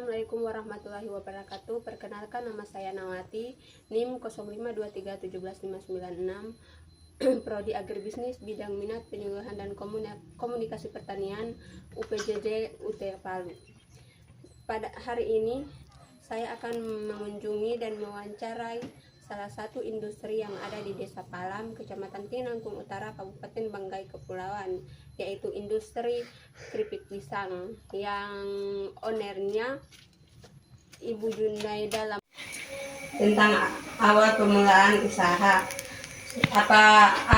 Assalamualaikum warahmatullahi wabarakatuh. Perkenalkan, nama saya Nawati, NIM 0523171596, Prodi Agribisnis, bidang minat penyuluhan dan komunikasi pertanian, UPJJ UT Palu. Pada hari ini saya akan mengunjungi dan mewawancarai salah satu industri yang ada di Desa Palam, Kecamatan Tinangkung Utara, Kabupaten Banggai Kepulauan, yaitu industri keripik pisang yang ownernya Ibu Junaida. Tentang awal permulaan usaha, apa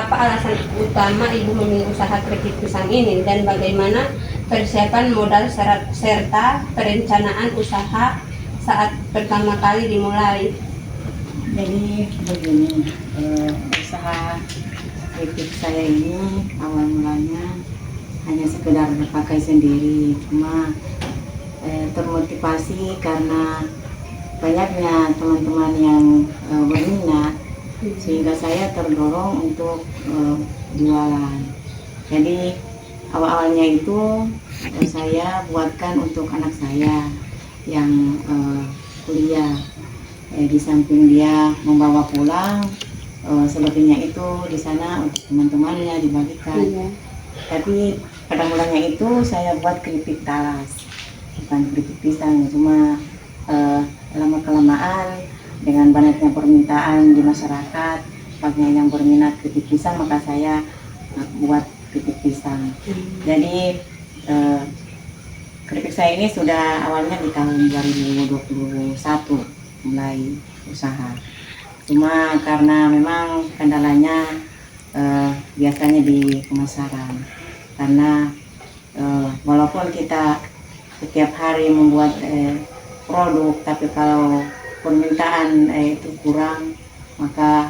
alasan utama Ibu memilih usaha keripik pisang ini dan bagaimana persiapan modal serta perencanaan usaha saat pertama kali dimulai. Jadi begini, usaha keripik saya ini awal mulanya hanya sekedar pakai sendiri, cuma termotivasi karena banyaknya teman-teman yang berminat, sehingga saya terdorong untuk jualan. Jadi awal-awalnya itu saya buatkan untuk anak saya yang kuliah. Di samping dia membawa pulang, selebihnya itu di sana untuk teman-temannya dibagikan. Tapi pada mulanya itu saya buat keripik talas, bukan keripik pisang. Cuma lama-kelamaan dengan banyaknya permintaan di masyarakat, banyak yang berminat keripik pisang, maka saya buat keripik pisang. Jadi keripik saya ini sudah awalnya di tahun 2021 mulai usaha. Cuma karena memang kendalanya biasanya di pemasaran, karena walaupun kita setiap hari membuat produk, tapi kalau permintaan itu kurang, maka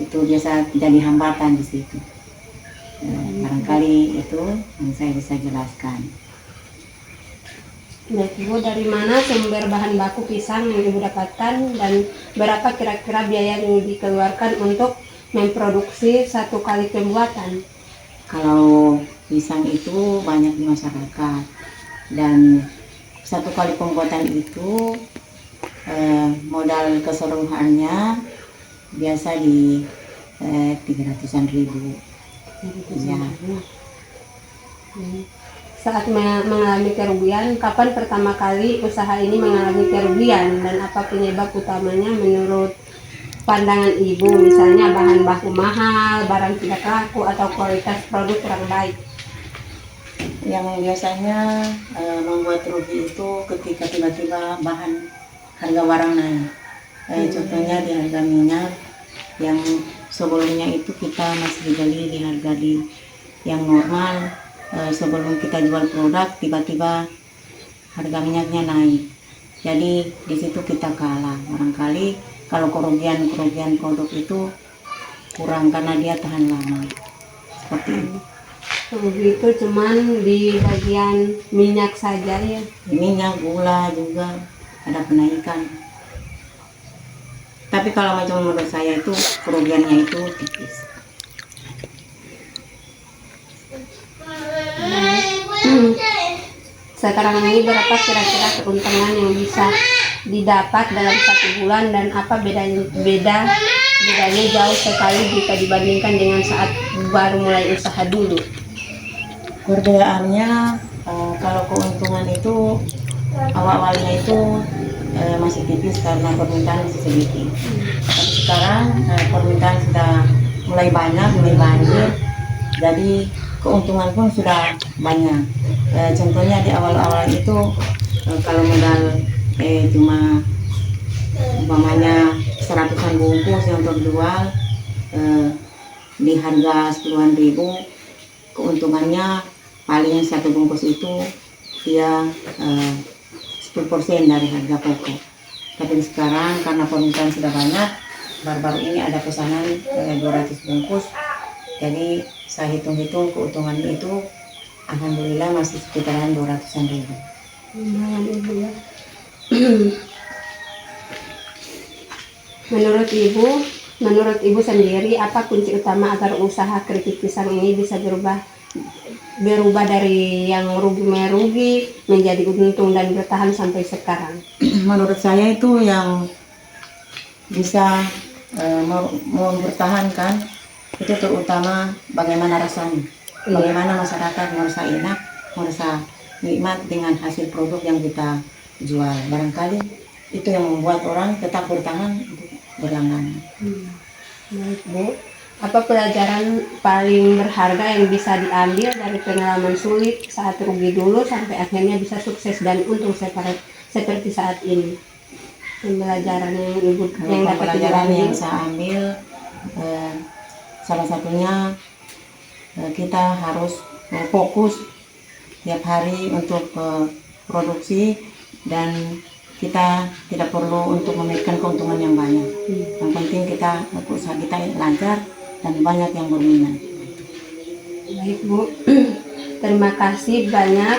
itu biasa jadi hambatan di situ. Barangkali itu yang saya bisa jelaskan. Baik Ibu, dari mana sumber bahan baku pisang yang Ibu dapatkan dan berapa kira-kira biaya yang dikeluarkan untuk memproduksi satu kali pembuatan? Kalau pisang itu banyak di masyarakat, dan satu kali pembuatan itu modal keseluruhannya biasa di 300-an ribu. Ya. Saat mengalami kerugian, kapan pertama kali usaha ini mengalami kerugian dan apa penyebab utamanya menurut pandangan Ibu? Misalnya bahan baku mahal, barang tidak laku, atau kualitas produk kurang baik. Yang biasanya membuat rugi itu ketika tiba-tiba harga barang naik. Contohnya di harga minyak yang sebelumnya itu kita masih beli di harga yang normal. Sebelum kita jual produk, tiba-tiba harga minyaknya naik. Jadi di situ kita kalah. Barangkali kalau kerugian produk itu kurang karena dia tahan lama. Seperti itu. Begitu, cuman di bagian minyak saja ya. Minyak, gula juga ada kenaikan. Tapi kalau macam menurut saya itu kerugiannya itu tipis. Sekarang ini berapa kira-kira keuntungan yang bisa didapat dalam satu bulan dan apa bedanya jauh sekali jika dibandingkan dengan saat baru mulai usaha dulu? Perbedaannya kalau keuntungan itu awal-awalnya itu masih tipis karena permintaan masih sedikit. Tapi sekarang permintaan sudah mulai banjir, jadi keuntungan pun sudah banyak. Contohnya di awal-awal itu kalau modal cuma umpamanya 100-an bungkus yang terjual di harga 10-an ribu, keuntungannya paling satu bungkus itu dia 10% dari harga pokok. Tapi sekarang karena permintaan sudah banyak, baru-baru ini ada pesanan 200 bungkus, jadi saya hitung-hitung keuntungan itu alhamdulillah masih sekitaran 200-an ribu. Lumayan Ibu ya. Menurut Ibu sendiri, apa kunci utama agar usaha keripik pisang ini bisa berubah berubah dari yang rugi merugi menjadi untung dan bertahan sampai sekarang? Menurut saya itu yang bisa mempertahankan itu terutama bagaimana rasanya, bagaimana masyarakat merasa enak, merasa nikmat dengan hasil produk yang kita jual. Barangkali itu yang membuat orang tetap bertahan untuk berlangganan. Baik, Bu. Apa pelajaran paling berharga yang bisa diambil dari pengalaman sulit saat rugi dulu sampai akhirnya bisa sukses dan untung seperti saat ini? Pembelajaran yang Ibu Kalau yang dapat Ibu pembelajaran ambil? yang saya ambil, salah satunya kita harus fokus tiap hari untuk produksi dan kita tidak perlu untuk memikirkan keuntungan yang banyak. Yang penting kita usaha kita lancar dan banyak yang berminat. Baik, Bu. Terima kasih banyak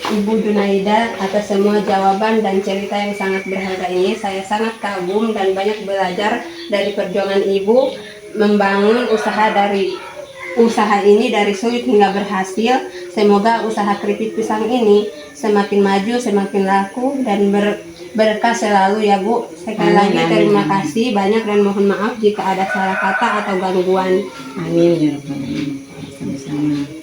Ibu Junaida atas semua jawaban dan cerita yang sangat berharga ini. Saya sangat kagum dan banyak belajar dari perjuangan Ibu membangun usaha ini dari sulit hingga berhasil. Semoga usaha keripik pisang ini semakin maju, semakin laku dan berkah selalu ya Bu. Sekali lagi terima kasih banyak dan mohon maaf jika ada salah kata atau gangguan. Amin ya Rabbal Alamin. Sama-sama.